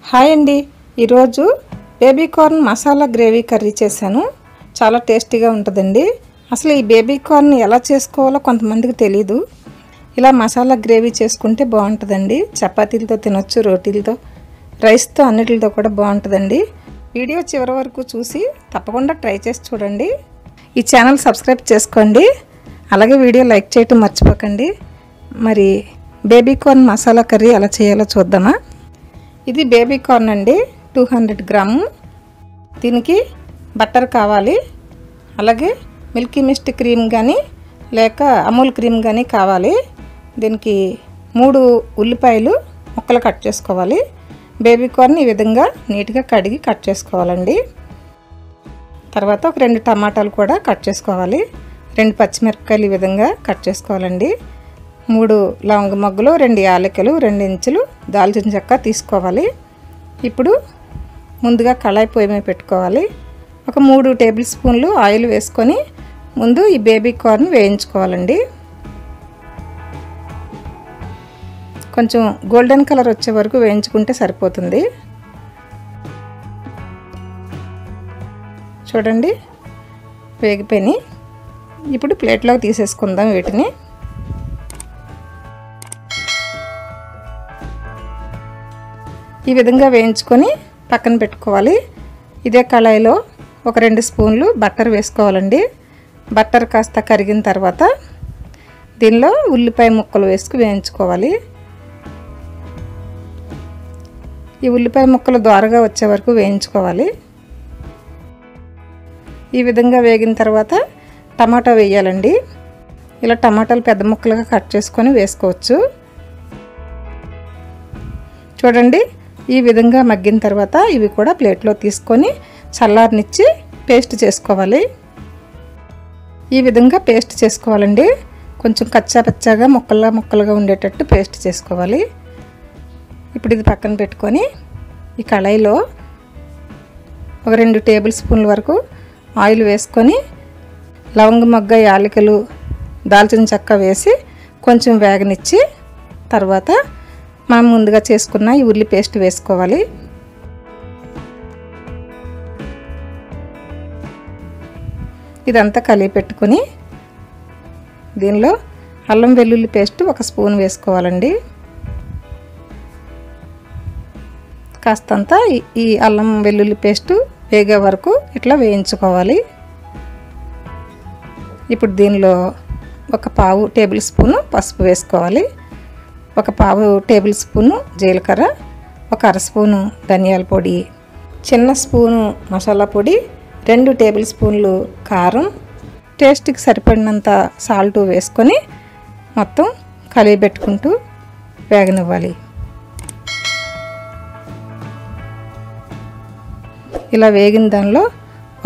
Hi అండి, ఈరోజు baby corn masala gravy curry చేశాను. చాలా టేస్టీగా ఉంటుందండి. అసలు ఈ బేబీ కార్న్ ఎలా చేసుకోవాలో కొంతమందికి తెలీదు. ఇలా మసాలా గ్రేవీ చేసుకుంటే బాగుంటుందండి. చపాతీలతో తినొచ్చు, రోటీలతో, రైస్తో, అన్నిటితో కూడా బాగుంటుందండి. వీడియో చివరి వరకు చూసి తప్పకుండా ట్రై చేసి చూడండి. ఈ ఛానల్ సబ్స్క్రైబ్ చేసుకోండి, అలాగే వీడియో లైక్ చేయటం మర్చిపోకండి. మరి బేబీ కార్న్ మసాలా కర్రీ ఎలా చేయాలో చూద్దామా. ఇది బేబీ కార్న్ అండి, 200 గ్రాము. దీనికి బటర్ కావాలి, అలాగే మిల్కీ మిస్ట్ క్రీమ్ కానీ లేక అమూల్ క్రీమ్ కానీ కావాలి. దీనికి 3 ఉల్లిపాయలు ముక్కలు కట్ చేసుకోవాలి. బేబీ కార్న్ ఈ విధంగా నీట్గా కడిగి కట్ చేసుకోవాలండి. తర్వాత ఒక 2 టమాటాలు కూడా కట్ చేసుకోవాలి. 2 పచ్చిమిరపకాయలు ఈ విధంగా కట్ చేసుకోవాలండి. 3 లవంగ మొగ్గలు, 2 యాలకులు, 2 ఇంచులు దాల్చిన చెక్క తీసుకోవాలి. ఇప్పుడు ముందుగా కళాయి పొయ్యి మీద పెట్టుకోవాలి. ఒక 3 టేబుల్ స్పూన్లు ఆయిల్ వేసుకొని ముందు ఈ బేబీ కార్న్ వేయించుకోవాలండి. కొంచెం గోల్డెన్ కలర్ వచ్చే వరకు వేయించుకుంటే సరిపోతుంది. చూడండి, వేగిపోయినాయి. ఇప్పుడు ప్లేట్లోకి తీసేసుకుందాం వీటిని. ఈ విధంగా వేయించుకొని పక్కన పెట్టుకోవాలి. ఇదే కళాయిలో ఒక 2 స్పూన్లు బటర్ వేసుకోవాలండి. బటర్ కాస్త కరిగిన తర్వాత దీనిలో ఉల్లిపాయ ముక్కలు వేసుకు వేయించుకోవాలి. ఈ ఉల్లిపాయ ముక్కలు దోరగా వచ్చే వరకు వేయించుకోవాలి. ఈ విధంగా వేగిన తర్వాత టమాటా వేయాలండి. ఇలా టమాటాలు పెద్ద ముక్కలుగా కట్ చేసుకొని వేసుకోవచ్చు. చూడండి, ఈ విధంగా మగ్గిన తర్వాత ఇవి కూడా ప్లేట్లో తీసుకొని చల్లారనిచ్చి పేస్ట్ చేసుకోవాలి. ఈ విధంగా పేస్ట్ చేసుకోవాలండి. కొంచెం కచ్చా పచ్చాగా ముక్కలుగా ఉండేటట్టు పేస్ట్ చేసుకోవాలి. ఇప్పుడు ఇది పక్కన పెట్టుకొని ఈ కళాయిలో ఒక 2 టేబుల్ స్పూన్ల వరకు ఆయిల్ వేసుకొని లవంగ మొగ్గ, యాలకులు, దాల్చిన చెక్క వేసి కొంచెం వేగనిచ్చి తర్వాత మనం ముందుగా చేసుకున్న ఈ ఉల్లి పేస్ట్ వేసుకోవాలి. ఇదంతా కలిపి పెట్టుకొని దీనిలో అల్లం వెల్లుల్లి పేస్ట్ 1 స్పూన్ వేసుకోవాలండి. కాస్తంత ఈ అల్లం వెల్లుల్లి పేస్ట్ వేగే వరకు ఇట్లా వేయించుకోవాలి. ఇప్పుడు దీనిలో ఒక 1/2 టేబుల్ స్పూను పసుపు వేసుకోవాలి. ఒక 1/2 టేబుల్ స్పూను జీలకర్ర, ఒక 1/2 స్పూను ధనియాల పొడి, చిన్న స్పూను మసాలా పొడి, 2 టేబుల్ స్పూన్లు కారం, టేస్ట్కి సరిపడినంత సాల్ట్ వేసుకొని మొత్తం కలిపి పెట్టుకుంటూ వేగనివ్వాలి. ఇలా వేగిన దానిలో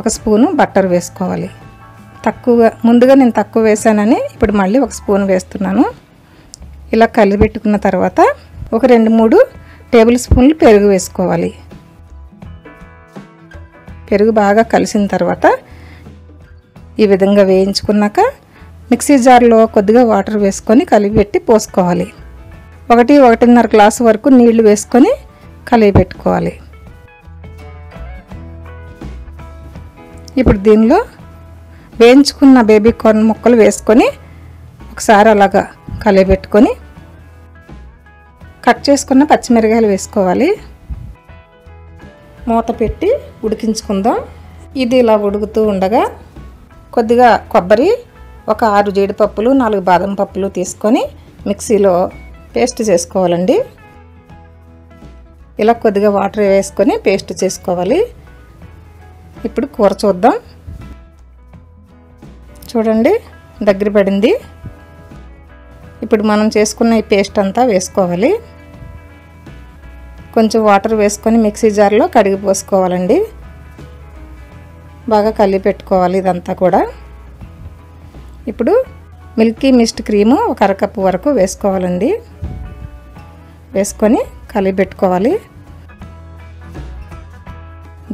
1 స్పూను బటర్ వేసుకోవాలి. ముందుగా నేను తక్కువ వేసానని ఇప్పుడు మళ్ళీ 1 స్పూన్ వేస్తున్నాను. ఇలా కలిపెట్టుకున్న తర్వాత ఒక 2-3 టేబుల్ స్పూన్లు పెరుగు వేసుకోవాలి. పెరుగు బాగా కలిసిన తర్వాత ఈ విధంగా వేయించుకున్నాక మిక్సీ జార్లో కొద్దిగా వాటర్ వేసుకొని కలిపెట్టి పోసుకోవాలి. 1-1.5 గ్లాసు వరకు నీళ్లు వేసుకొని కలిపెట్టుకోవాలి. ఇప్పుడు దీనిలో వేయించుకున్న బేబీ కార్న్ ముక్కలు వేసుకొని ఒకసారి అలాగా కలిపెట్టుకొని కట్ చేసుకున్న పచ్చిమిరపకాయలు వేసుకోవాలి. మూత పెట్టి ఉడికించుకుందాం. ఇది ఇలా ఉడుకుతూ ఉండగా కొద్దిగా కొబ్బరి, ఒక 6 జీడిపప్పులు, 4 బాదం పప్పులు తీసుకొని మిక్సీలో పేస్ట్ చేసుకోవాలండి. ఇలా కొద్దిగా వాటర్ వేసుకొని పేస్ట్ చేసుకోవాలి. ఇప్పుడు కూర చూద్దాం. చూడండి, దగ్గర పడింది. ఇప్పుడు మనం చేసుకున్న ఈ పేస్ట్ అంతా వేసుకోవాలి. కొంచెం వాటర్ వేసుకొని మిక్సీ జార్లో కడిగి పోసుకోవాలండి. బాగా కలిపి పెట్టుకోవాలి ఇదంతా కూడా. ఇప్పుడు మిల్కీ మిస్ట్ క్రీము ఒక 1/2 కప్పు వరకు వేసుకోవాలండి. వేసుకొని కలిపి పెట్టుకోవాలి.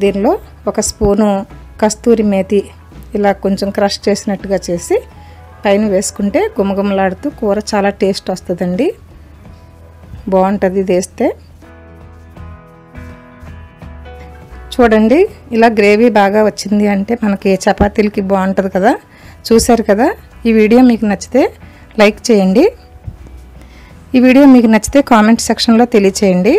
దీనిలో 1 స్పూను కస్తూరి మేతి ఇలా కొంచెం క్రష్ చేసినట్టుగా చేసి పైన వేసుకుంటే గుమగుమలాడుతూ కూర చాలా టేస్ట్ వస్తుందండి. బాగుంటుంది ఇది వేస్తే. చూడండి ఇలా గ్రేవీ బాగా వచ్చింది అంటే మనకి చపాతీలకి బాగుంటుంది కదా. చూశారు కదా. ఈ వీడియో మీకు నచ్చితే లైక్ చేయండి. ఈ వీడియో మీకు నచ్చితే కామెంట్ సెక్షన్లో తెలియచేయండి.